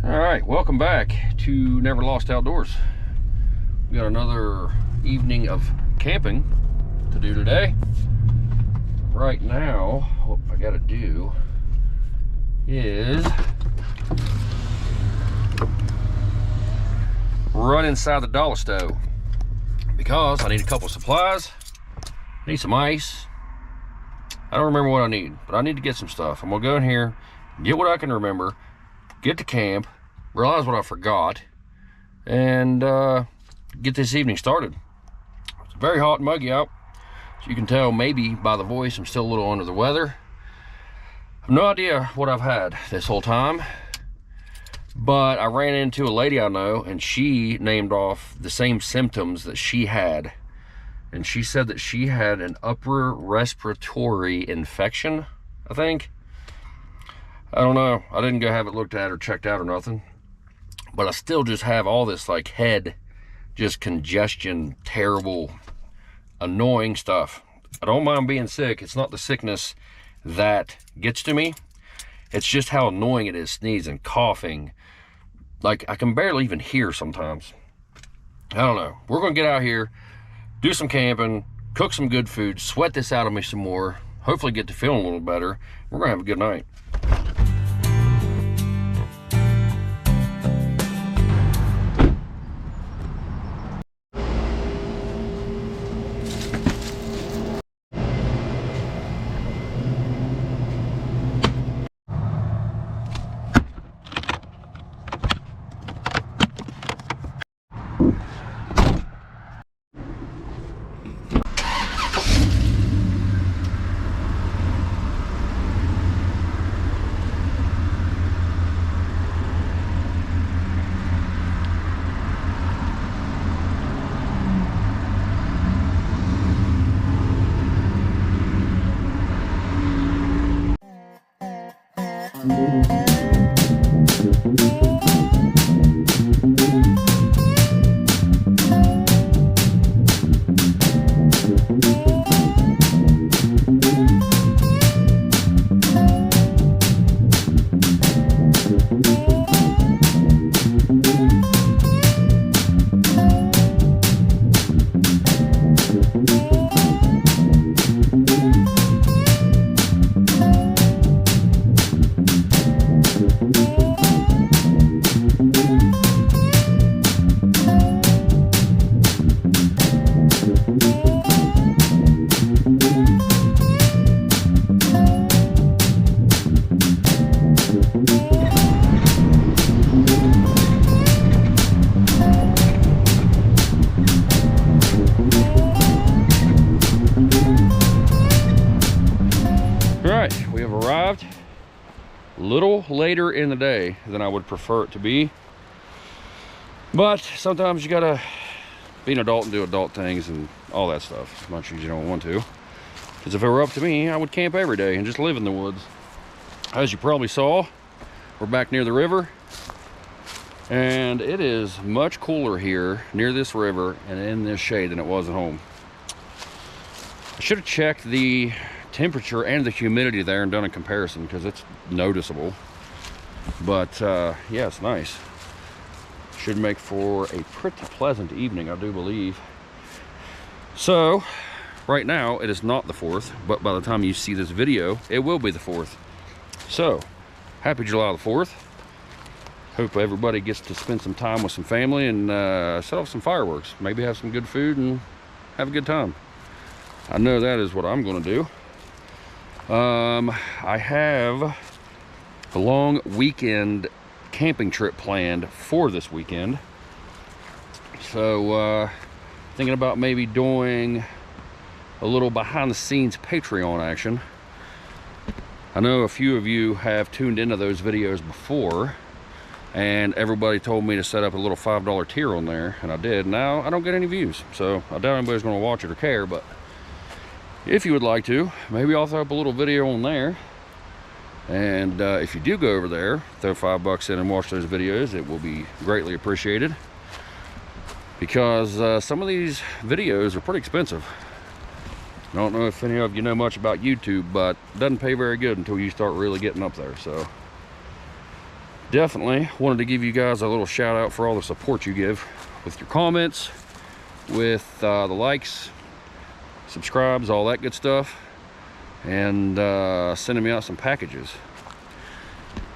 All right, welcome back to Never Lost Outdoors. We got another evening of camping to do today. Right now, what I gotta do is run inside the dollar stove because I need a couple supplies. I need some ice. I don't remember what I need, but I need to get some stuff. I'm gonna go in here, get what I can remember, get to camp, realize what I forgot, and get this evening started. It's very hot and muggy out, so you can tell maybe by the voice I'm still a little under the weather. I have no idea what I've had this whole time, but I ran into a lady I know, and she named off the same symptoms that she had. And she said that she had an upper respiratory infection, I think. I don't know. I didn't go have it looked at or checked out or nothing. But I still just have all this like head, just congestion, terrible, annoying stuff. I don't mind being sick. It's not the sickness that gets to me. It's just how annoying it is, sneezing, coughing. Like I can barely even hear sometimes. I don't know. We're gonna get out here, do some camping, cook some good food, sweat this out of me some more, hopefully get to feeling a little better. We're gonna have a good night. We have arrived a little later in the day than I would prefer it to be, but sometimes you gotta be an adult and do adult things and all that stuff, as much as you don't want to. Because if it were up to me, I would camp every day and just live in the woods. As you probably saw, we're back near the river, and it is much cooler here near this river and in this shade than it was at home. I should have checked the temperature and the humidity there and done a comparison, because it's noticeable. But yeah, it's nice. Should make for a pretty pleasant evening, I do believe. So right now it is not the 4th, but by the time you see this video it will be the 4th. So happy July the 4th. Hope everybody gets to spend some time with some family and set off some fireworks, maybe have some good food and have a good time. I know that is what I'm going to do. I have a long weekend camping trip planned for this weekend. So thinking about maybe doing a little behind the scenes Patreon action. I know a few of you have tuned into those videos before, and everybody told me to set up a little $5 tier on there, and I did. Now I don't get any views, so I doubt anybody's going to watch it or care. But if you would like to, maybe I'll throw up a little video on there. And if you do go over there, throw $5 in and watch those videos, it will be greatly appreciated. Because some of these videos are pretty expensive. I don't know if any of you know much about YouTube, but it doesn't pay very good until you start really getting up there. So Definitely wanted to give you guys a little shout out for all the support you give with your comments, with the likes, subscribes, all that good stuff, and sending me out some packages.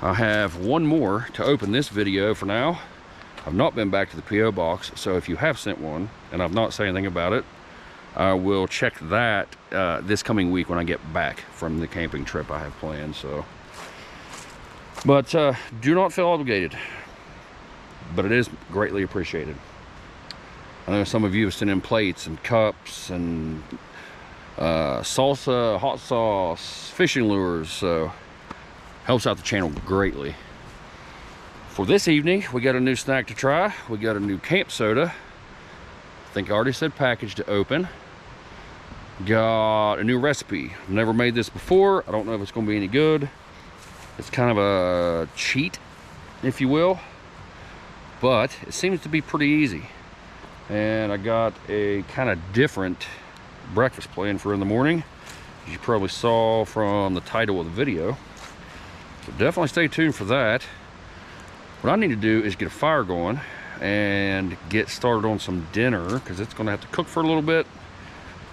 I have one more to open this video for now. I've not been back to the P.O. box, so if you have sent one and I've not said anything about it, I will check that this coming week when I get back from the camping trip I have planned. So, but do not feel obligated, but it is greatly appreciated. I know some of you have sent in plates and cups and salsa, hot sauce, fishing lures, so helps out the channel greatly. For this evening, we got a new snack to try. We got a new camp soda. I think I already said package to open. Got a new recipe. I've never made this before. I don't know if it's going to be any good. It's kind of a cheat, if you will, but it seems to be pretty easy. And I got a kind of different breakfast plan for in the morning, as you probably saw from the title of the video. So definitely stay tuned for that. What I need to do is get a fire going and get started on some dinner, because it's going to have to cook for a little bit.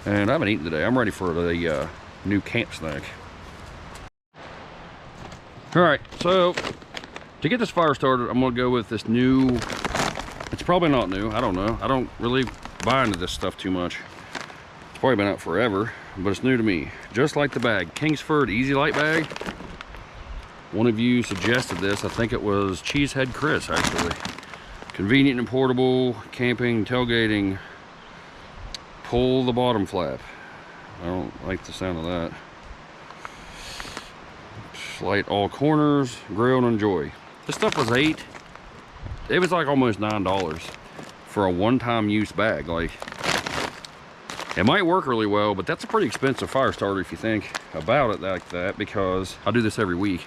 And I haven't eaten today. I'm ready for the new camp snack. All right, so to get this fire started, I'm going to go with this new, it's probably not new, I don't know. I don't really buy into this stuff too much. It's probably been out forever, but it's new to me. Just like the bag, Kingsford Easy Light bag. One of you suggested this. I think it was Cheesehead Chris, actually. Convenient and portable, camping, tailgating. Pull the bottom flap. I don't like the sound of that. Light all corners, grill and enjoy. This stuff was $8. It was like almost $9 for a one-time use bag. Like, it might work really well, but that's a pretty expensive fire starter if you think about it like that, because I do this every week.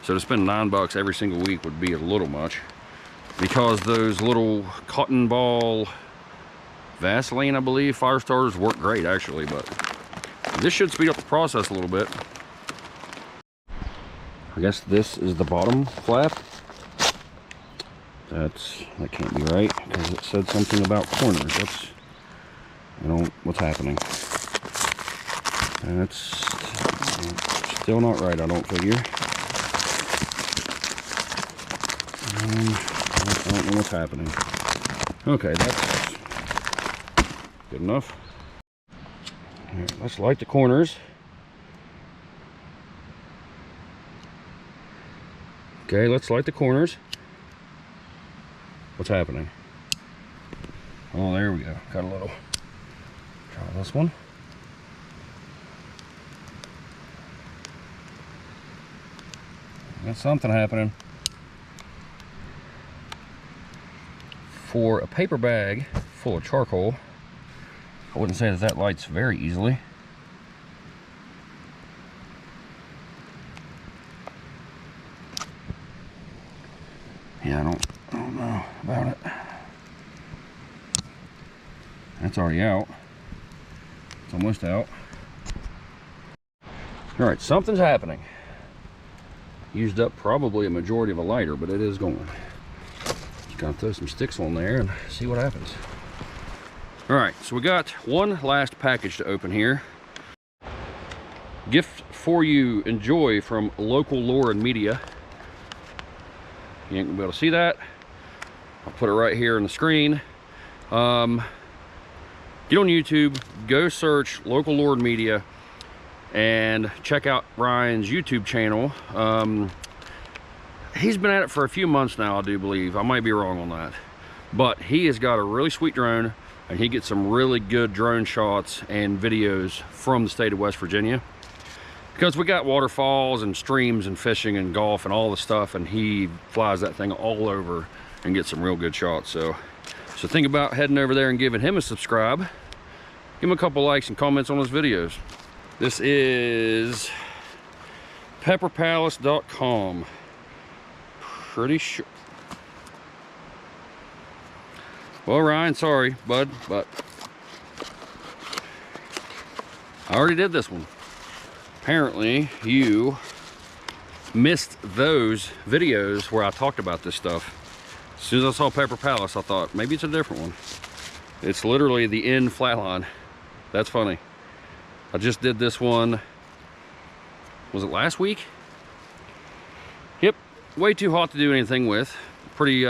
So to spend $9 every single week would be a little much, because those little cotton ball Vaseline, I believe, fire starters work great actually, but this should speed up the process a little bit. I guess this is the bottom flap. That can't be right, because it said something about corners. That's, I don't, what's happening? That's still not right, I don't figure. I don't know what's happening. Okay, that's good enough. All right, let's light the corners. Okay, let's light the corners. What's happening? Oh, there we go. Got a little. Try this one. Got something happening. For a paper bag full of charcoal, I wouldn't say that that lights very easily. Yeah, I don't know about it. That's already out. It's almost out. All right, something's happening. Used up probably a majority of a lighter, but it is going. Just gotta throw some sticks on there and see what happens. All right, so we got one last package to open here. Gift for you, enjoy, from Local Lore and Media. You ain't gonna be able to see that. I'll put it right here on the screen. Get on YouTube, go search Local Lore and Media, and check out Ryan's YouTube channel. He's been at it for a few months now, I do believe. I might be wrong on that. But he has got a really sweet drone, and he gets some really good drone shots and videos from the state of West Virginia. Because we got waterfalls and streams and fishing and golf and all the stuff, and he flies that thing all over and gets some real good shots. So think about heading over there and giving him a subscribe. Give him a couple likes and comments on his videos. This is pepperpalace.com. Pretty sure. Well, Ryan, sorry, bud, but I already did this one. Apparently, you missed those videos where I talked about this stuff. As soon as I saw Pepper Palace, I thought maybe it's a different one. It's literally the end flatline. That's funny. I just did this one, was it last week? Yep, way too hot to do anything with. Pretty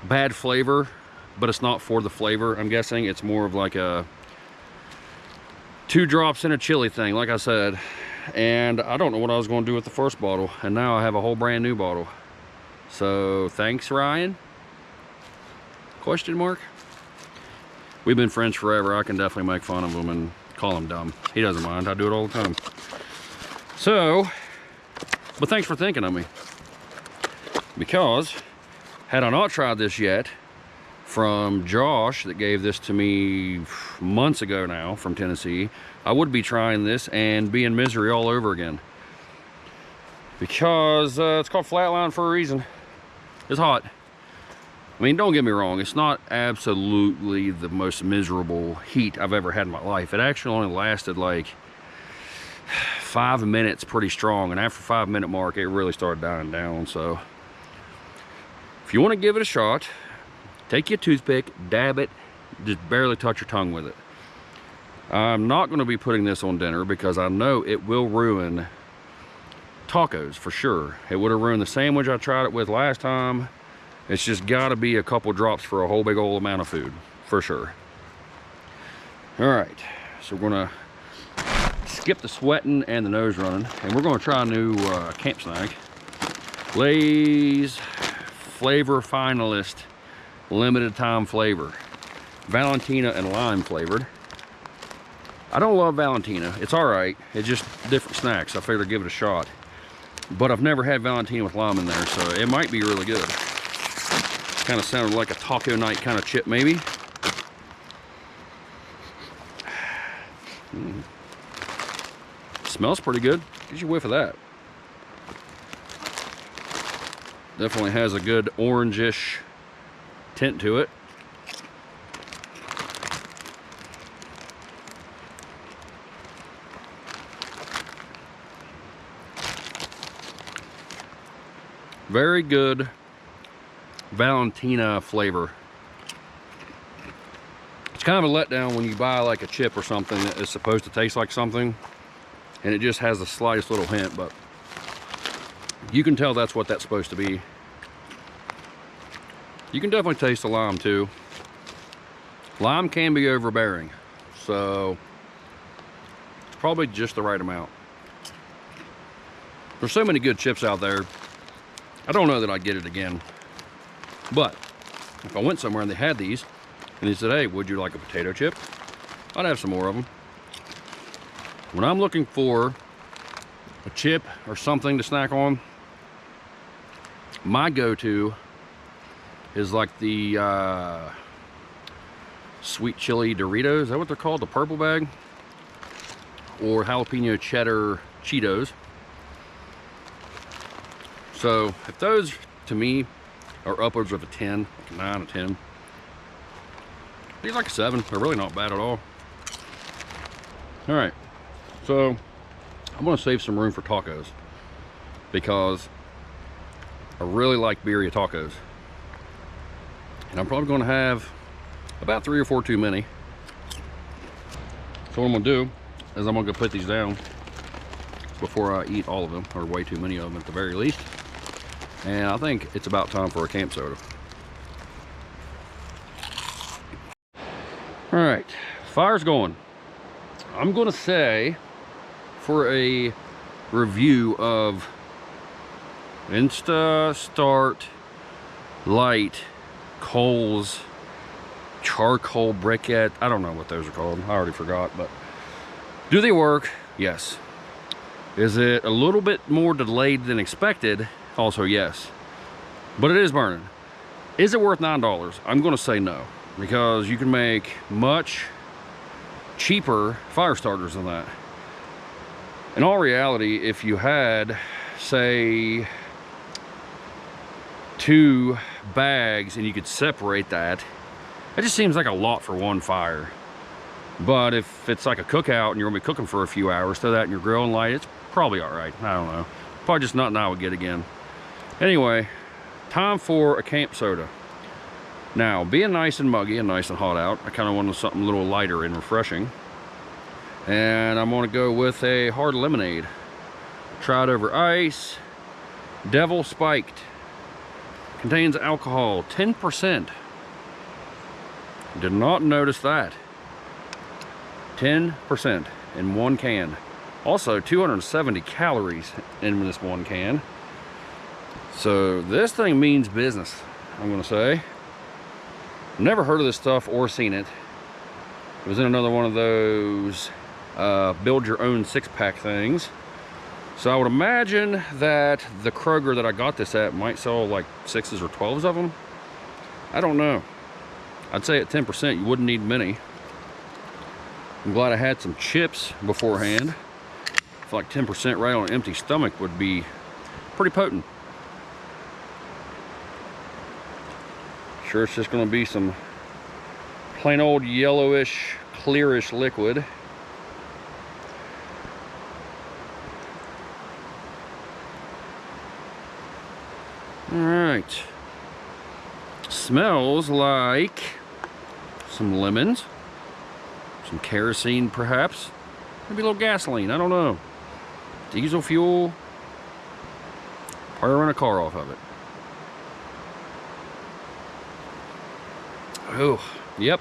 bad flavor, but it's not for the flavor, I'm guessing. It's more of like a 2 drops in a chili thing, like I said. And I don't know what I was going to do with the first bottle, and now I have a whole brand new bottle. So thanks, Ryan? Question mark? We've been friends forever. I can definitely make fun of him and call him dumb. He doesn't mind. I do it all the time. So, but thanks for thinking of me. Because, had I not tried this yet, from Josh that gave this to me months ago now from Tennessee, I would be trying this and be in misery all over again. Because it's called Flatline for a reason. It's hot. I mean, don't get me wrong, it's not absolutely the most miserable heat I've ever had in my life. It actually only lasted like 5 minutes pretty strong, and after 5-minute mark it really started dying down. So if you want to give it a shot, take your toothpick, dab it, just barely touch your tongue with it. I'm not going to be putting this on dinner because I know it will ruin tacos for sure. It would have ruined the sandwich I tried it with last time. It's just got to be a couple drops for a whole big old amount of food, for sure. All right, so we're gonna skip the sweating and the nose running, and we're gonna try a new camp snack. Lay's Flavor Finalist limited time flavor. Valentina and lime flavored. I don't love Valentina. It's all right. It's just different snacks. I figured I'd give it a shot. But I've never had Valentina with lime in there, so it might be really good. Kind of sounded like a taco night kind of chip, maybe. Smells pretty good. Get you a whiff of that. Definitely has a good orangish tint to it. Very good Valentina flavor. It's kind of a letdown when you buy like a chip or something that is supposed to taste like something and it just has the slightest little hint, but you can tell that's what that's supposed to be. You can definitely taste the lime too. Lime can be overbearing, so it's probably just the right amount. There's so many good chips out there. I don't know that I'd get it again. But if I went somewhere and they had these, and they said, hey, would you like a potato chip? I'd have some more of them. When I'm looking for a chip or something to snack on, my go-to is like the sweet chili Doritos. Is that what they're called? The purple bag? Or jalapeno cheddar Cheetos. So if those, to me, are upwards of a 10, like a 9 or 10. These like a 7. They're really not bad at all. All right, so I'm gonna save some room for tacos because I really like birria tacos, and I'm probably gonna have about 3 or 4 too many. So what I'm gonna do is I'm gonna go put these down before I eat all of them, or way too many of them at the very least. And I think it's about time for a camp soda. All right, fire's going. I'm gonna say for a review of Insta Start Light Coals charcoal briquette. I don't know what those are called. I already forgot, but do they work? Yes. Is it a little bit more delayed than expected? Also, yes. But it is burning. Is it worth $9? I'm going to say no, because you can make much cheaper fire starters than that. In all reality, if you had, say, 2 bags and you could separate that, it just seems like a lot for one fire. But if it's like a cookout and you're gonna be cooking for a few hours, throw that in your grill and light, it's probably all right. I don't know. Probably just nothing I would get again. Anyway, time for a camp soda. Now, being nice and muggy and nice and hot out, I kind of wanted something a little lighter and refreshing. And I'm gonna go with a hard lemonade. Tried over ice, Devil Spiked. Contains alcohol, 10%. Did not notice that. 10% in one can. Also, 270 calories in this one can. So this thing means business, I'm gonna say. Never heard of this stuff or seen it. It was in another one of those build your own six-pack things. So I would imagine that the Kroger that I got this at might sell like 6s or 12s of them. I don't know. I'd say at 10% you wouldn't need many. I'm glad I had some chips beforehand. I feel like 10% right on an empty stomach would be pretty potent. Sure, it's just going to be some plain old yellowish, clearish liquid. All right. Smells like some lemons, some kerosene perhaps, maybe a little gasoline, I don't know. Diesel fuel. Probably run a car off of it. Oh, yep.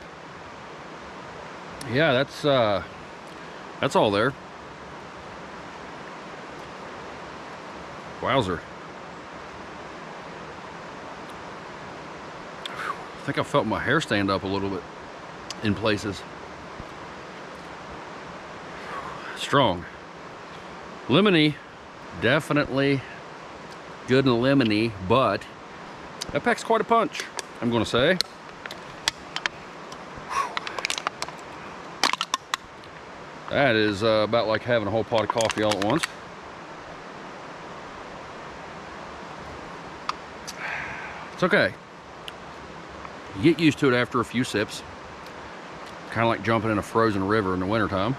Yeah, that's all there. Wowzer. I think I felt my hair stand up a little bit in places. Strong. Lemony, definitely good and lemony, but that packs quite a punch, I'm gonna say. That is about like having a whole pot of coffee all at once. It's okay. You get used to it after a few sips. Kind of like jumping in a frozen river in the wintertime.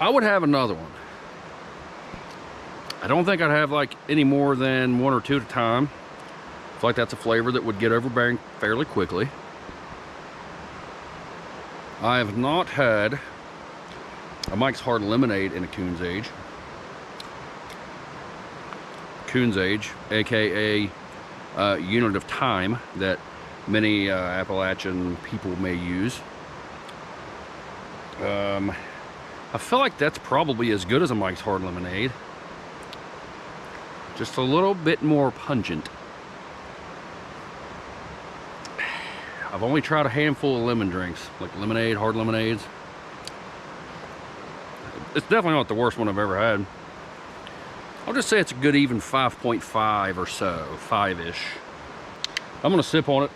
I would have another one. I don't think I'd have like any more than 1 or 2 at a time. I feel like that's a flavor that would get overbearing fairly quickly. I have not had a Mike's Hard Lemonade in a Coon's Age. Coon's Age, aka unit of time that many Appalachian people may use. I feel like that's probably as good as a Mike's Hard Lemonade. Just a little bit more pungent. I've only tried a handful of lemon drinks, like lemonade, hard lemonades. It's definitely not the worst one I've ever had. I'll just say it's a good even 5.5 or so, 5-ish. I'm gonna sip on it,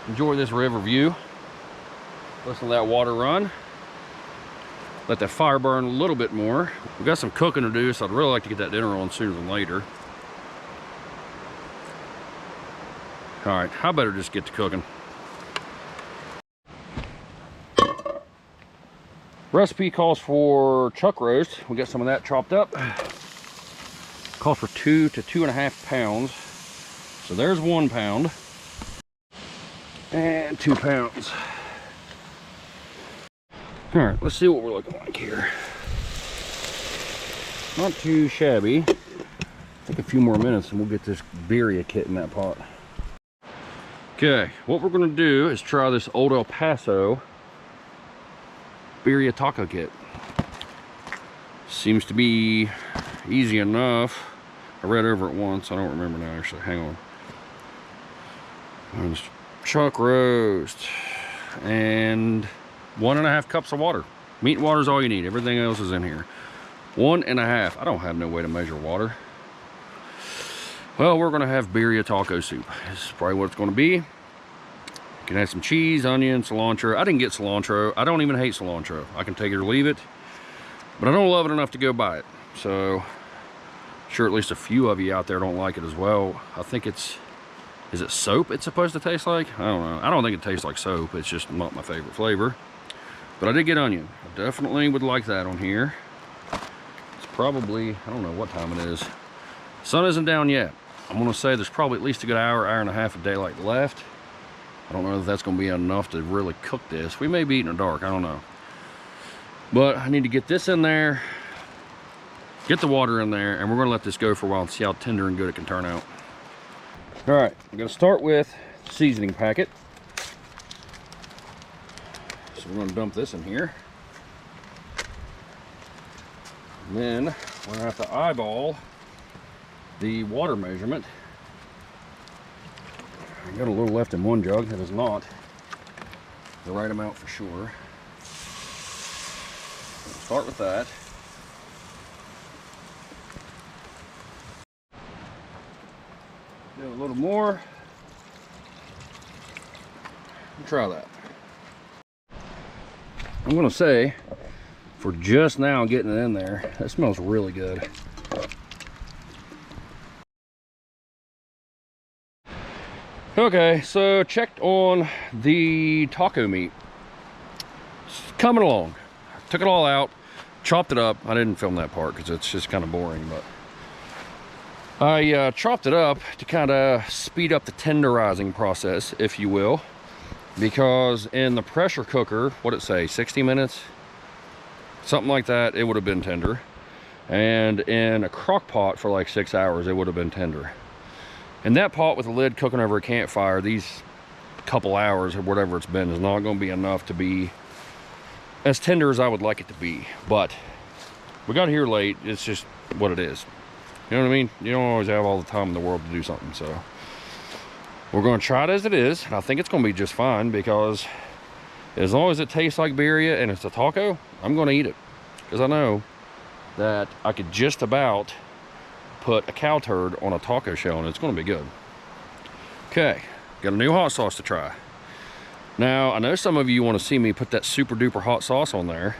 enjoy this river view, listen to that water run, let that fire burn a little bit more. We've got some cooking to do, so I'd really like to get that dinner on sooner than later. All right, I better just get to cooking. Recipe calls for chuck roast. We got some of that chopped up. Calls for 2 to 2.5 pounds. So there's 1 pound. And 2 pounds. All right, let's see what we're looking like here. Not too shabby. Take a few more minutes and we'll get this birria kit in that pot. Okay, what we're gonna do is try this Old El Paso birria taco kit. Seems to be easy enough. I read over it once, I don't remember now actually, hang on. There's chuck roast and 1.5 cups of water. Meat and water is all you need, everything else is in here. 1.5, I don't have no way to measure water. Well, we're gonna have birria taco soup. This is probably what it's gonna be. You can add some cheese, onion, cilantro. I didn't get cilantro. I don't even hate cilantro. I can take it or leave it, but I don't love it enough to go buy it. So, I'm sure at least a few of you out there don't like it as well. I think it's, is it soap it's supposed to taste like? I don't know. I don't think it tastes like soap. It's just not my favorite flavor. But I did get onion. I definitely would like that on here. It's probably, I don't know what time it is. Sun isn't down yet. I'm gonna say there's probably at least a good hour and a half of daylight left. I don't know if that's gonna be enough to really cook this. We may be eating in the dark, I don't know. But I need to get this in there, get the water in there, and we're gonna let this go for a while and see how tender and good it can turn out. All right, I'm gonna start with the seasoning packet. So we're gonna dump this in here. And then we're gonna have to eyeball the water measurement. I got a little left in one jug that is not the right amount for sure. We'll start with that. Do a little more. Try that. I'm gonna say, for just now getting it in there, that smells really good. Okay, so checked on the taco meat. It's coming along. Took it all out, chopped it up. I didn't film that part because it's just kind of boring, but I chopped it up to kind of speed up the tenderizing process, if you will, because in the pressure cooker, what'd it say, 60 minutes? Something like that, it would have been tender. And in a crock pot for like 6 hours, it would have been tender. And that pot with the lid cooking over a campfire, these couple hours or whatever it's been, is not going to be enough to be as tender as I would like it to be. But we got here late. It's just what it is. You know what I mean? You don't always have all the time in the world to do something. So we're going to try it as it is. And I think it's going to be just fine, because as long as it tastes like birria and it's a taco, I'm going to eat it. Because I know that I could just about put a cow turd on a taco shell and it's going to be good. Okay, got a new hot sauce to try. Now, I know some of you want to see me put that super duper hot sauce on there,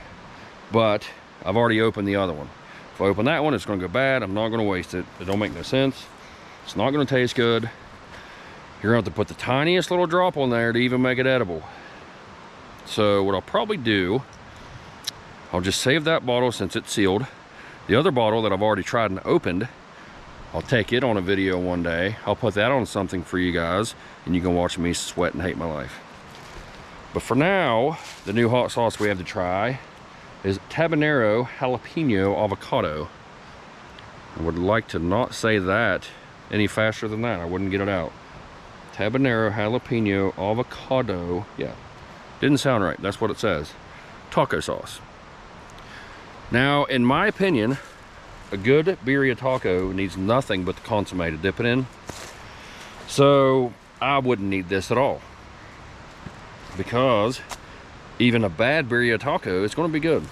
but I've already opened the other one. If I open that one, it's going to go bad. I'm not going to waste it. It don't make no sense. It's not going to taste good. You're going to have to put the tiniest little drop on there to even make it edible. So what I'll probably do, I'll just save that bottle since it's sealed. The other bottle that I've already tried and opened, I'll take it on a video one day. I'll put that on something for you guys, and you can watch me sweat and hate my life. But for now, the new hot sauce we have to try is habanero jalapeno avocado. I would like to not say that any faster than that. I wouldn't get it out. Habanero jalapeno avocado. Yeah, didn't sound right. That's what it says. Taco sauce. Now, in my opinion, a good birria taco needs nothing but the consomme to dip it in. So I wouldn't need this at all, because even a bad birria taco is going to be good.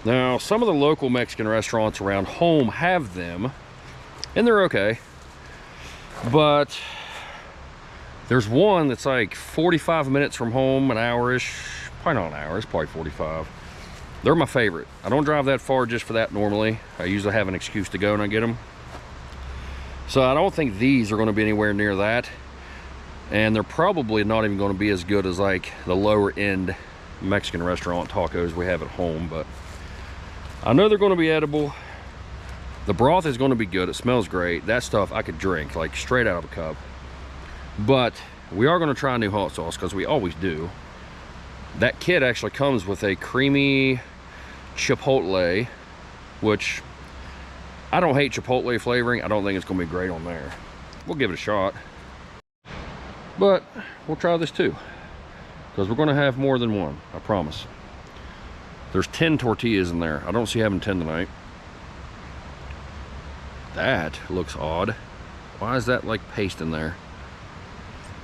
Now, some of the local Mexican restaurants around home have them, and they're okay. But there's one that's like 45 minutes from home, an hour-ish, probably not an hour, it's probably 45. They're my favorite. I don't drive that far just for that normally. I usually have an excuse to go and I get them. So I don't think these are going to be anywhere near that. And they're probably not even going to be as good as like the lower end Mexican restaurant tacos we have at home. But I know they're going to be edible. The broth is going to be good. It smells great. That stuff I could drink like straight out of a cup. But we are going to try a new hot sauce, because we always do. That kit actually comes with a creamy chipotle, which I don't hate chipotle flavoring. I don't think it's going to be great on there. We'll give it a shot. But we'll try this too, because we're going to have more than one, I promise. There's 10 tortillas in there. I don't see having 10 tonight. That looks odd. Why is that like paste in there?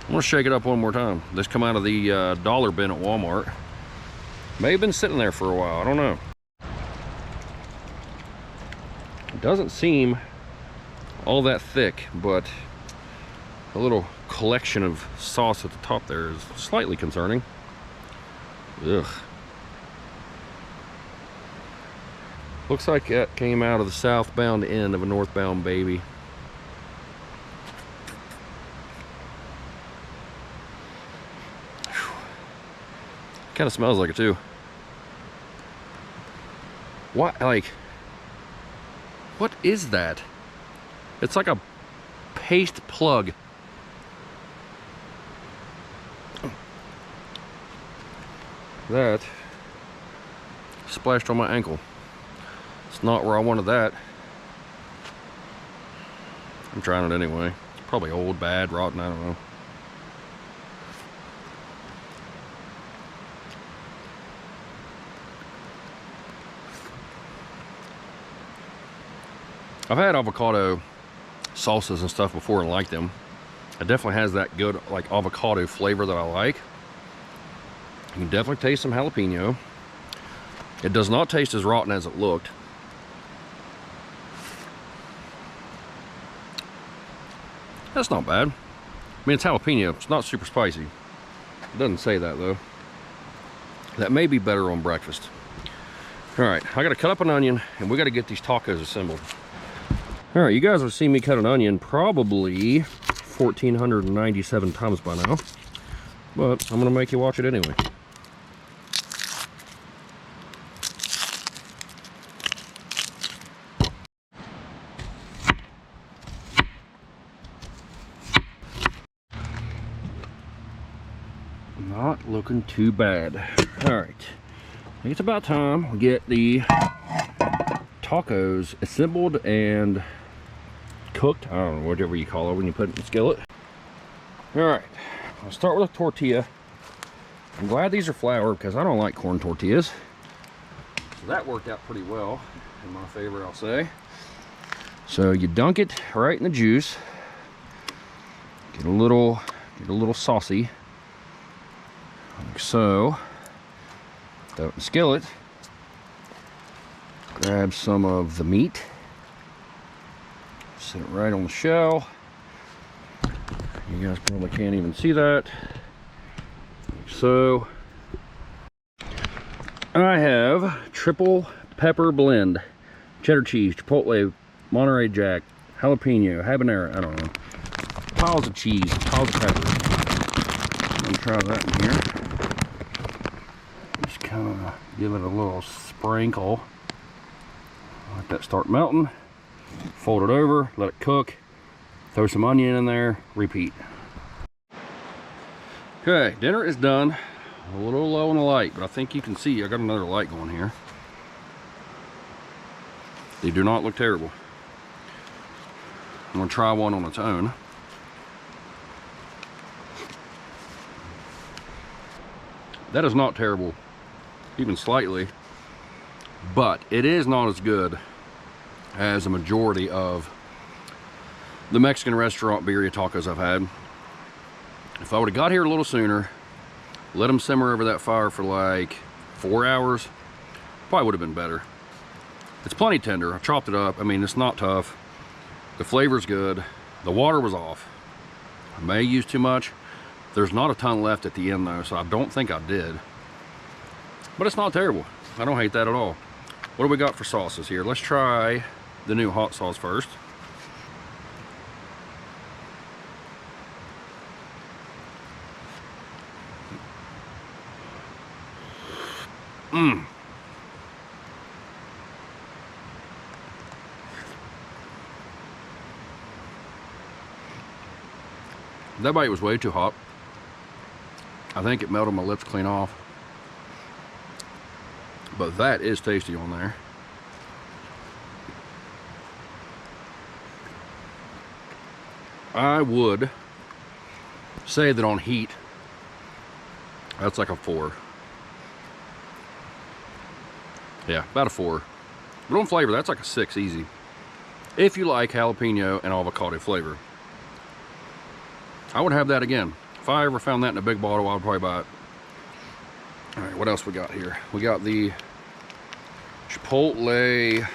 I'm gonna shake it up one more time. This come out of the dollar bin at Walmart. May have been sitting there for a while, I don't know. It doesn't seem all that thick, but a little collection of sauce at the top there is slightly concerning. Ugh. Looks like that came out of the southbound end of a northbound baby. Kind of smells like it too. What, like, what is that? It's like a paste plug. That splashed on my ankle. It's not where I wanted that. I'm trying it anyway. It's probably old, bad, rotten, I don't know. I've had avocado salsas and stuff before and liked them. It definitely has that good like avocado flavor that I like. You can definitely taste some jalapeno. It does not taste as rotten as it looked. That's not bad. I mean, it's jalapeno. It's not super spicy. It doesn't say that though. That may be better on breakfast. All right, I gotta cut up an onion and we gotta get these tacos assembled. All right, you guys have seen me cut an onion probably 1,497 times by now, but I'm gonna make you watch it anyway. Not looking too bad. All right, I think it's about time we get the tacos assembled and cooked. I don't know, whatever you call it when you put it in the skillet. All right, I'll start with a tortilla. I'm glad these are flour because I don't like corn tortillas. So that worked out pretty well in my favor, I'll say. So you dunk it right in the juice. Get a little saucy. Like so. Throw it in the skillet. Grab some of the meat. Set it right on the shell. You guys probably can't even see that. Like so. I have triple pepper blend. Cheddar cheese, chipotle, Monterey Jack, jalapeno, habanero, I don't know. Piles of cheese, piles of pepper. I'm gonna try that in here. Just kind of give it a little sprinkle. Let that start melting. Fold it over, let it cook. Throw some onion in there, repeat. Okay, dinner is done. A little low on the light, but I think you can see I got another light going here. They do not look terrible. I'm gonna try one on its own. That is not terrible, even slightly, but it is not as good as a majority of the Mexican restaurant birria tacos I've had. If I would have got here a little sooner, let them simmer over that fire for like 4 hours, probably would have been better. It's plenty tender. I chopped it up. I mean, it's not tough. The flavor's good. The water was off. I may use too much. There's not a ton left at the end though, so I don't think I did. But it's not terrible. I don't hate that at all. What do we got for sauces here? Let's try the new hot sauce first. That bite was way too hot. I think it melted my lips clean off. But that is tasty on there. I would say that on heat, that's like a 4. Yeah, about a 4. But on flavor, that's like a 6 easy. If you like jalapeno and avocado flavor. I would have that again. If I ever found that in a big bottle, I would probably buy it. All right, what else we got here? We got the chipotle,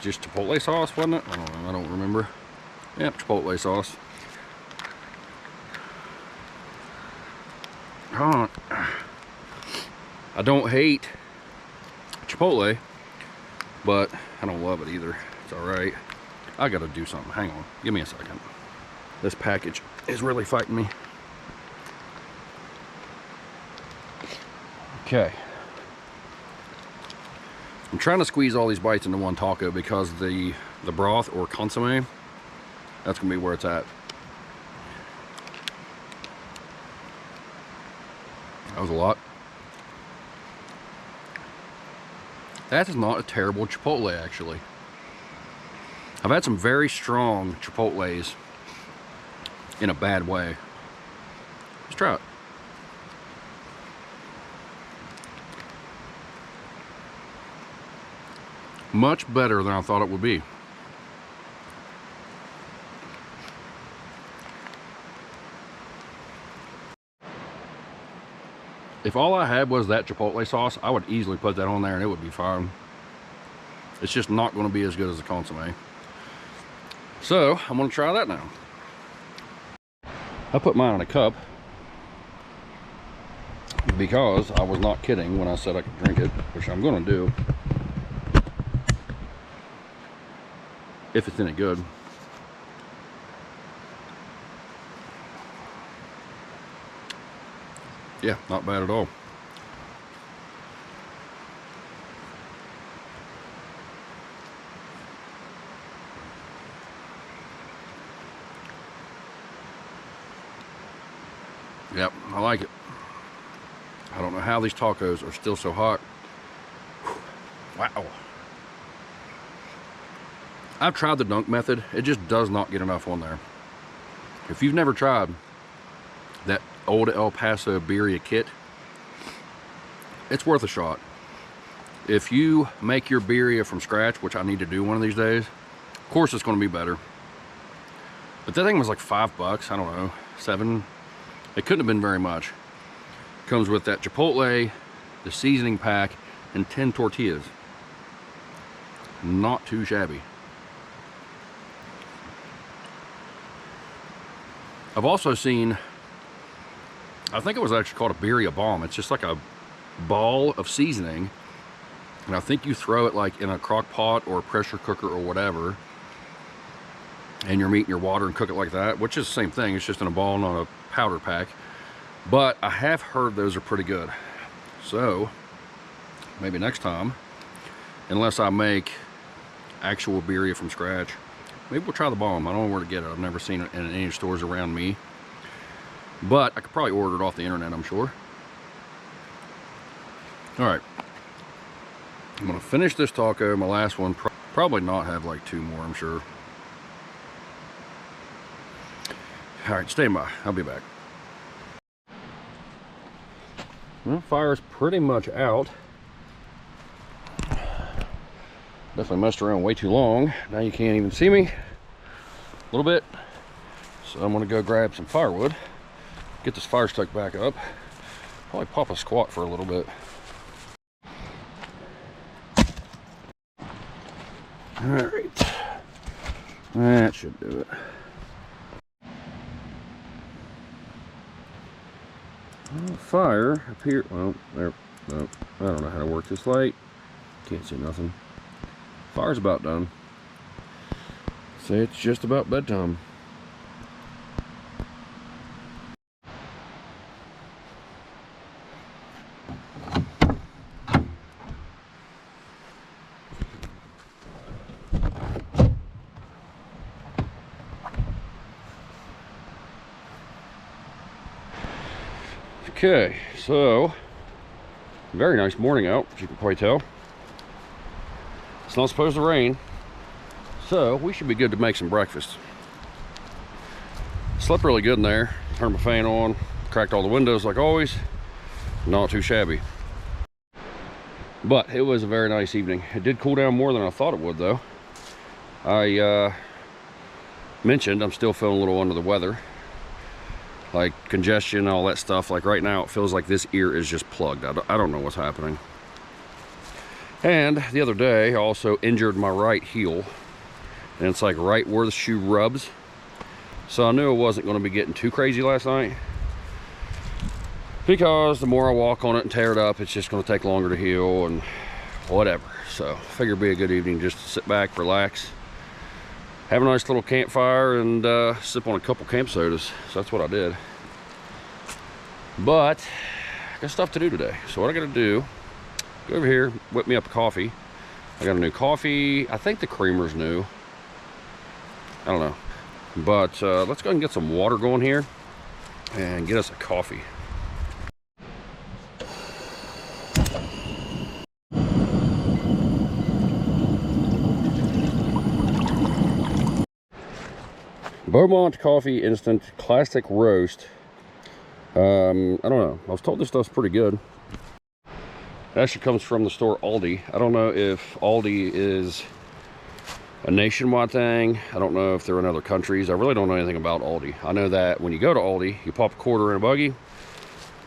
just chipotle sauce, wasn't it? I don't know, I don't remember. Yep, chipotle sauce. I don't hate chipotle, but I don't love it either. It's all right. I gotta do something. Hang on, give me a second. This package is really fighting me. Okay. I'm trying to squeeze all these bites into one taco because the broth or consomme, that's gonna be where it's at. That was a lot. That is not a terrible Chipotle, actually. I've had some very strong Chipotles in a bad way. Let's try it. Much better than I thought it would be. If all I had was that Chipotle sauce, I would easily put that on there and it would be fine. It's just not going to be as good as the consomme. So, I'm going to try that now. I put mine in a cup because I was not kidding when I said I could drink it, which I'm going to do. If it's any good. Yeah, not bad at all. Yep, I like it. I don't know how these tacos are still so hot. Wow. I've tried the dunk method. It just does not get enough on there. If you've never tried that old El Paso birria kit, it's worth a shot. If you make your birria from scratch, which I need to do one of these days, of course it's going to be better. But that thing was like $5, I don't know, 7. It couldn't have been very much. Comes with that Chipotle, the seasoning pack, and 10 tortillas. Not too shabby. I've also seen, I think it was actually called a birria bomb. It's just like a ball of seasoning, and I think you throw it like in a crock pot or a pressure cooker or whatever, and your meat and your water and cook it like that, which is the same thing. It's just in a ball, not a powder pack. But I have heard those are pretty good. So maybe next time, unless I make actual birria from scratch, maybe we'll try the bomb. I don't know where to get it. I've never seen it in any stores around me. But I could probably order it off the internet, I'm sure. Alright. I'm going to finish this taco. My last one. Probably not have like 2 more, I'm sure. Alright, stand by. I'll be back. Well, fire's pretty much out. Definitely messed around way too long. Now you can't even see me a little bit. So I'm gonna go grab some firewood, get this fire stuck back up, probably pop a squat for a little bit. All right, that should do it. Fire up here. Well, there. No, I don't know how to work this light. Can't see nothing. Fire's about done. Say it's just about bedtime. Okay, so very nice morning out, as you can probably tell. It's not supposed to rain, so we should be good to make some breakfast. Slept really good in there. Turned my fan on, cracked all the windows like always. Not too shabby. But it was a very nice evening. It did cool down more than I thought it would, though. I mentioned I'm still feeling a little under the weather. Like congestion, all that stuff. Like right now, it feels like this ear is just plugged. I don't know what's happening. And the other day, I also injured my right heel. And it's like right where the shoe rubs. So I knew I wasn't going to be getting too crazy last night. Because the more I walk on it and tear it up, it's just going to take longer to heal and whatever. So I figured it'd be a good evening just to sit back, relax, have a nice little campfire, and sip on a couple camp sodas. So that's what I did. But I got stuff to do today. So what I got to do, go over here, whip me up a coffee. I got a new coffee. I think the creamer's new. I don't know. But let's go ahead and get some water going here and get us a coffee. Beaumont Coffee Instant Classic Roast. I don't know. I was told this stuff's pretty good. It actually comes from the store Aldi. I don't know if Aldi is a nationwide thing. I don't know if they're in other countries. I really don't know anything about Aldi. I know that when you go to Aldi, you pop a quarter in a buggy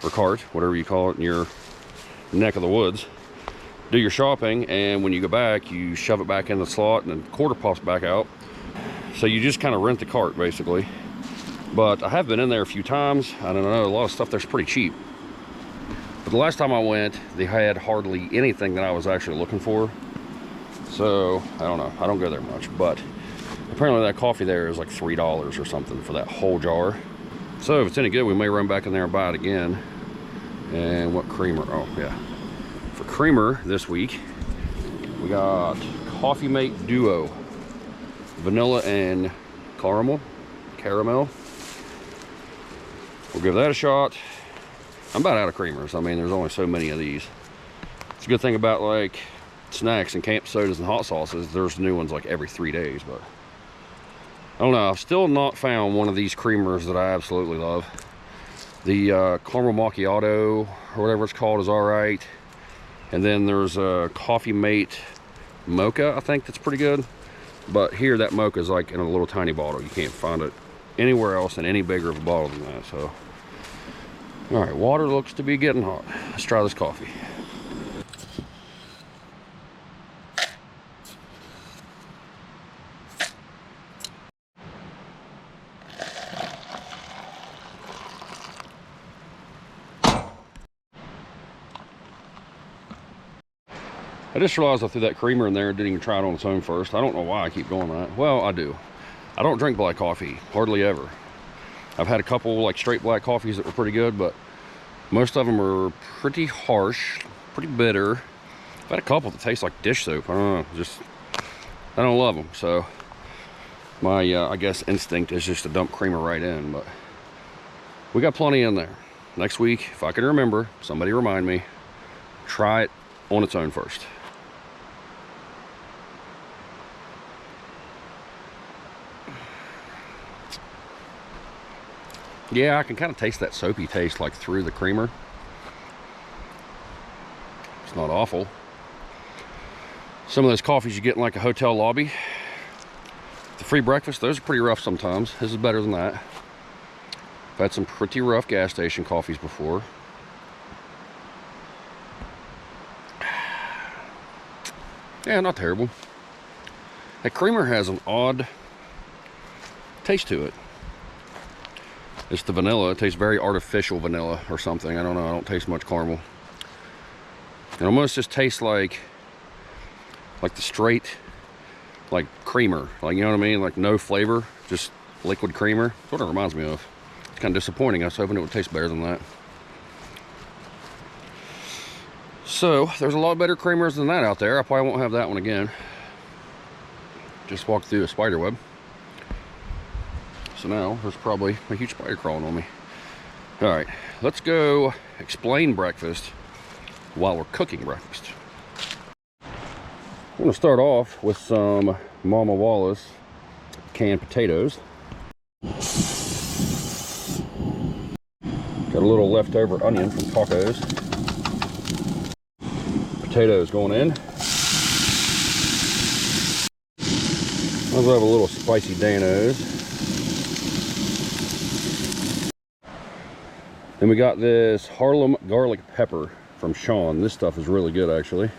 or cart, whatever you call it in your neck of the woods, do your shopping, and when you go back, you shove it back in the slot and the quarter pops back out. So you just kind of rent the cart basically. But I have been in there a few times. I don't know, a lot of stuff there's pretty cheap. But the last time I went, they had hardly anything that I was actually looking for. So I don't know, I don't go there much, but apparently that coffee there is like $3 or something for that whole jar. So if it's any good, we may run back in there and buy it again. And what creamer? Oh yeah, for creamer this week we got Coffee Mate Duo, vanilla and caramel. We'll give that a shot. I'm about out of creamers. I mean, there's only so many of these. It's a good thing about like snacks and camp sodas and hot sauces, there's new ones like every 3 days. But I don't know, I've still not found one of these creamers that I absolutely love. The caramel macchiato or whatever it's called is all right, and then there's a Coffee Mate mocha, I think, that's pretty good. But here that mocha is like in a little tiny bottle. You can't find it anywhere else in any bigger of a bottle than that. So all right, water looks to be getting hot. Let's try this coffee. I just realized I threw that creamer in there and didn't even try it on its own first. I don't know why I keep doing that. Well, I do. I don't drink black coffee, hardly ever. I've had a couple like straight black coffees that were pretty good, but most of them are pretty harsh, pretty bitter. I've had a couple that taste like dish soap. I don't know, just, I don't love them. So my, I guess instinct is just to dump creamer right in, but we got plenty in there. Next week, if I can remember, somebody remind me, try it on its own first. Yeah, I can kind of taste that soapy taste like through the creamer. It's not awful. Some of those coffees you get in like a hotel lobby, the free breakfast, those are pretty rough sometimes. This is better than that. I've had some pretty rough gas station coffees before. Yeah, not terrible. That creamer has an odd taste to it. It's the vanilla. It tastes very artificial vanilla or something. I don't know. I don't taste much caramel. It almost just tastes like the straight, like creamer. Like, you know what I mean? Like no flavor, just liquid creamer. That's what it reminds me of. It's kind of disappointing. I was hoping it would taste better than that. So there's a lot better creamers than that out there. I probably won't have that one again. Just walked through a spider web. So now there's probably a huge spider crawling on me. All right, let's go explain breakfast while we're cooking breakfast. I'm gonna start off with some Mama Wallace canned potatoes. Got a little leftover onion from tacos. Potatoes going in. Also have a little spicy Danos. Then we got this Harlem garlic pepper from Sean. This stuff is really good, actually.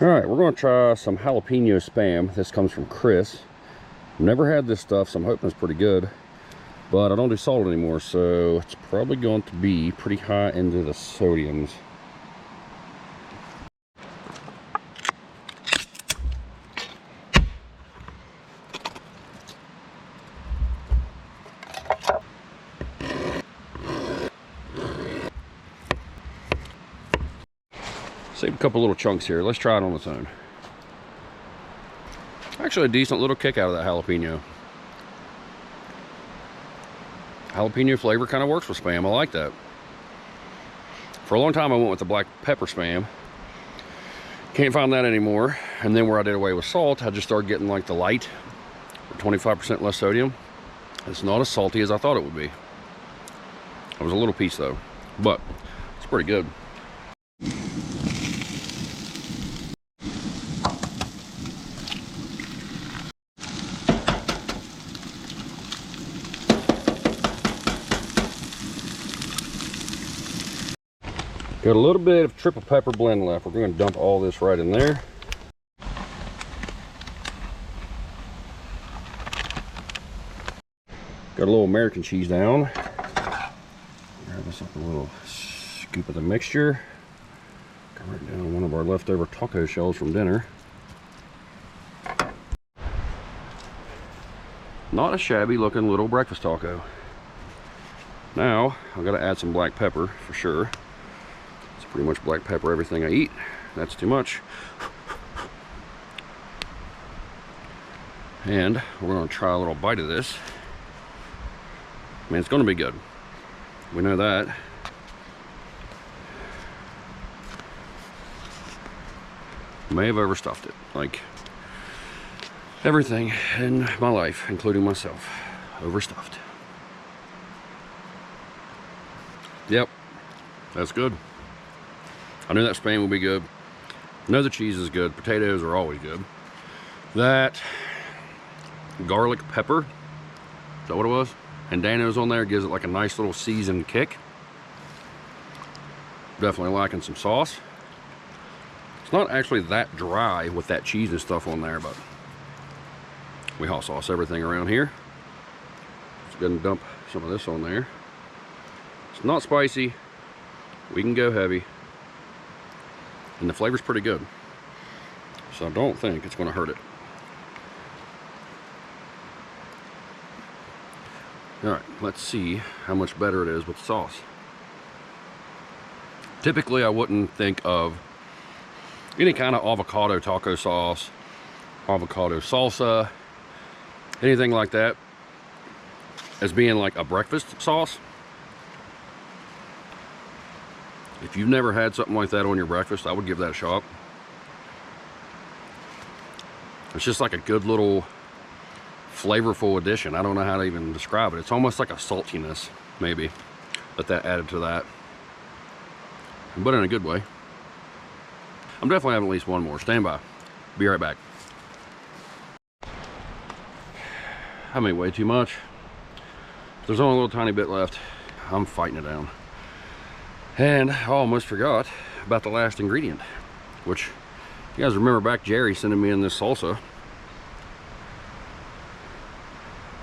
All right, we're going to try some jalapeno spam. This comes from Chris. Never had this stuff, so I'm hoping it's pretty good. But I don't do salt anymore, so it's probably going to be pretty high into the sodiums. Saved a couple little chunks here. Let's try it on its own. Actually, a decent little kick out of that jalapeno. Jalapeno flavor kind of works with Spam. I like that. For a long time, I went with the black pepper Spam. Can't find that anymore. And then where I did away with salt, I just started getting like the light, 25% less sodium. It's not as salty as I thought it would be. It was a little piece though, but it's pretty good. Got a little bit of triple pepper blend left. We're going to dump all this right in there. Got a little American cheese down. Grab this up a little scoop of the mixture. Go right down one of our leftover taco shells from dinner. Not a shabby looking little breakfast taco. Now, I've got to add some black pepper for sure. It's pretty much black pepper everything I eat. That's too much. And we're going to try a little bite of this. I mean, it's going to be good. We know that. May have overstuffed it, like everything in my life, including myself. Overstuffed. Yep, that's good. I knew that Spam would be good. I know the cheese is good. Potatoes are always good. That garlic pepper, is that what it was? And Dano's on there, gives it like a nice little seasoned kick. Definitely liking some sauce. It's not actually that dry with that cheese and stuff on there, but we hot sauce everything around here. Let's go ahead and dump some of this on there. It's not spicy. We can go heavy. And the flavor's pretty good. So I don't think it's going to hurt it. Alright, let's see how much better it is with sauce. Typically, I wouldn't think of any kind of avocado taco sauce, avocado salsa, anything like that as being like a breakfast sauce. If you've never had something like that on your breakfast, I would give that a shot. It's just like a good little flavorful addition. I don't know how to even describe it. It's almost like a saltiness, maybe, that added to that. But in a good way. I'm definitely having at least one more. Stand by. Be right back. I made way too much. There's only a little tiny bit left. I'm fighting it down. And I almost forgot about the last ingredient, which you guys remember back Jerry sending me in this salsa.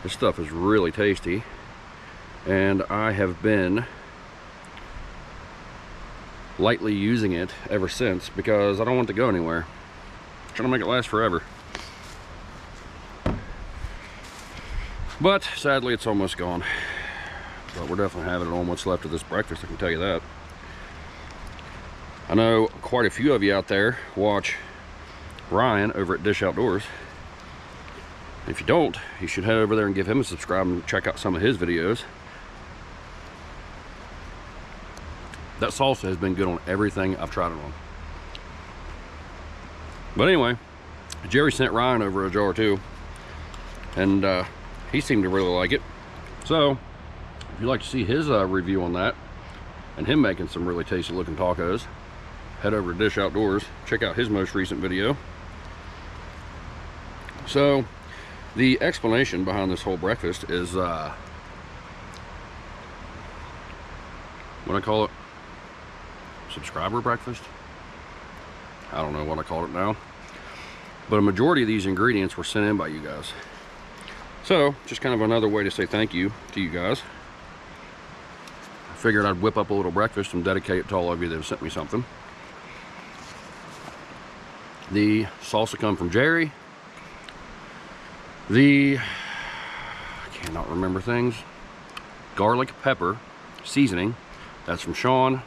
This stuff is really tasty, and I have been lightly using it ever since because I don't want it to go anywhere. I'm trying to make it last forever. But sadly, it's almost gone. But we're definitely having it on what's left of this breakfast, I can tell you that. I know quite a few of you out there watch Ryan over at Dish Outdoors. If you don't, you should head over there and give him a subscribe and check out some of his videos. That salsa has been good on everything I've tried it on. But anyway, Jerry sent Ryan over a jar too, and he seemed to really like it. So if you'd like to see his review on that and him making some really tasty looking tacos, head over to Dish Outdoors, check out his most recent video. So the explanation behind this whole breakfast is what I call it, subscriber breakfast. I don't know what I call it now, but a majority of these ingredients were sent in by you guys. So just kind of another way to say thank you to you guys. I figured I'd whip up a little breakfast and dedicate it to all of you that have sent me something. The salsa come from Jerry. I cannot remember things. Garlic pepper seasoning, that's from Sean.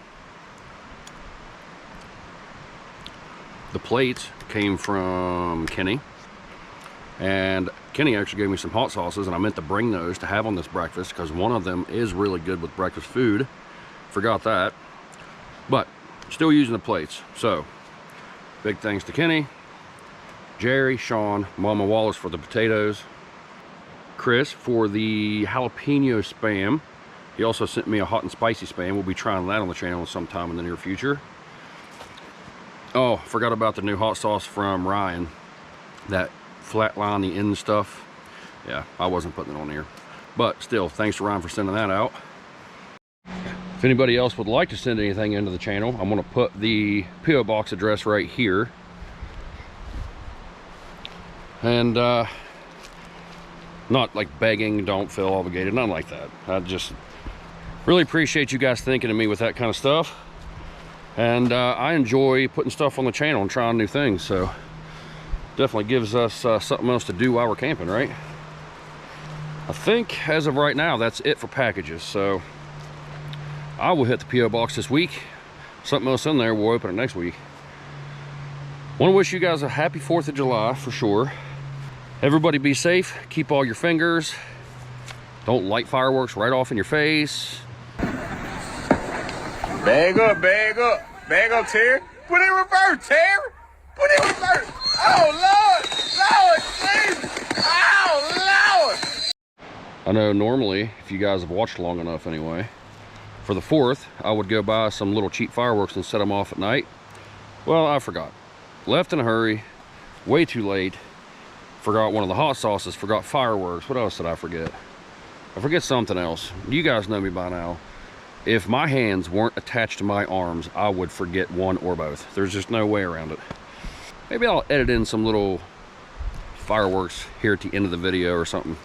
The plates came from Kenny, and Kenny actually gave me some hot sauces, and I meant to bring those to have on this breakfast because one of them is really good with breakfast food. Forgot that, but still using the plates. So big thanks to Kenny, Jerry, Sean, Mama Wallace for the potatoes, Chris for the jalapeno spam. He also sent me a hot and spicy spam. We'll be trying that on the channel sometime in the near future. Oh, forgot about the new hot sauce from Ryan. That flatline the end stuff. Yeah, I wasn't putting it on here. But still, thanks to Ryan for sending that out. If anybody else would like to send anything into the channel, I'm going to put the P.O. box address right here. And not like begging, don't feel obligated, nothing like that. I just really appreciate you guys thinking of me with that kind of stuff. And I enjoy putting stuff on the channel and trying new things, so definitely gives us something else to do while we're camping, right? I think as of right now, that's it for packages. So I will hit the P.O. box this week. Something else in there, we'll open it next week. Want to wish you guys a happy 4th of July for sure. Everybody be safe, keep all your fingers. Don't light fireworks right off in your face. Bag up, Terry. Put it in reverse, Terry. Put it in reverse. Oh, Lord, Jesus. Oh, Lord. I know normally, if you guys have watched long enough anyway, for the 4th, I would go buy some little cheap fireworks and set them off at night. Well, I forgot. Left in a hurry, way too late. Forgot one of the hot sauces, forgot fireworks. What else did I forget? I forget something else. You guys know me by now. If my hands weren't attached to my arms, I would forget one or both. There's just no way around it. Maybe I'll edit in some little fireworks here at the end of the video or something.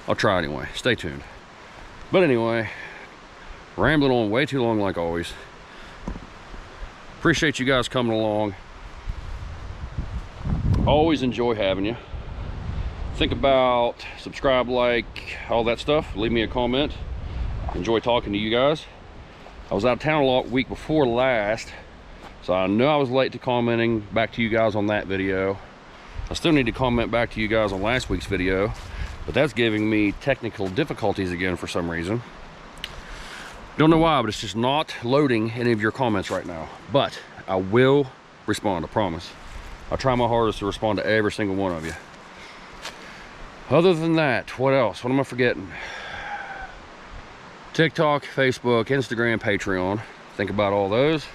I'll try anyway. Stay tuned. But anyway, rambling on way too long like always. Appreciate you guys coming along. Always enjoy having you. Think about, subscribe, like, all that stuff. Leave me a comment. Enjoy talking to you guys. I was out of town a lot week before last, so I know I was late to commenting back to you guys on that video. I still need to comment back to you guys on last week's video, but that's giving me technical difficulties again for some reason. Don't know why, but it's just not loading any of your comments right now. But I will respond, I promise. I'll try my hardest to respond to every single one of you. Other than that, what else? What am I forgetting? TikTok, Facebook, Instagram, Patreon. Think about all those.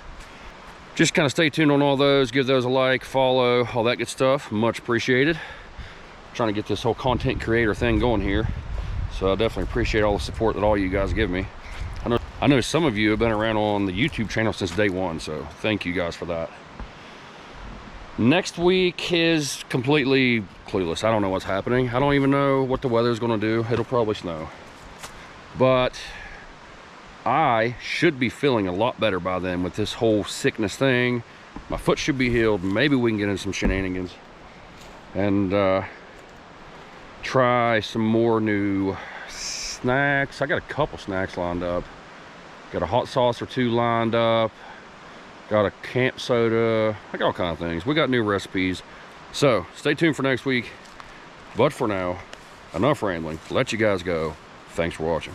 Just kind of stay tuned on all those. Give those a like, follow, all that good stuff. Much appreciated. Trying to get this whole content creator thing going here. So I definitely appreciate all the support that all you guys give me. I know some of you have been around on the YouTube channel since day one, so thank you guys for that. Next week is completely clueless. I don't know what's happening. I don't even know what the weather's going to do. It'll probably snow. But I should be feeling a lot better by then with this whole sickness thing. My foot should be healed. Maybe we can get into some shenanigans and try some more new snacks. I got a couple snacks lined up. Got a hot sauce or two lined up. Got a camp soda. I got all kinds of things. We got new recipes. So stay tuned for next week. But for now, enough rambling. Let you guys go. Thanks for watching.